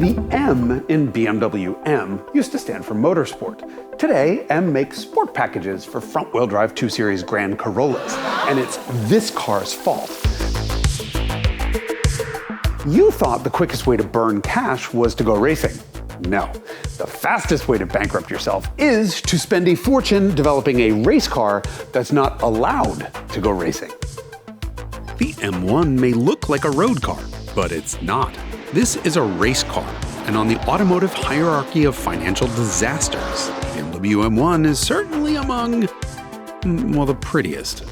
The M in BMW M used to stand for motorsport. Today, M makes sport packages for front-wheel drive 2 Series Grand Corollas, and it's this car's fault. You thought the quickest way to burn cash was to go racing. No, the fastest way to bankrupt yourself is to spend a fortune developing a race car that's not allowed to go racing. The M1 may look like a road car, but it's not. This is a race car, and on the automotive hierarchy of financial disasters, BMW M1 is certainly among, well, the prettiest.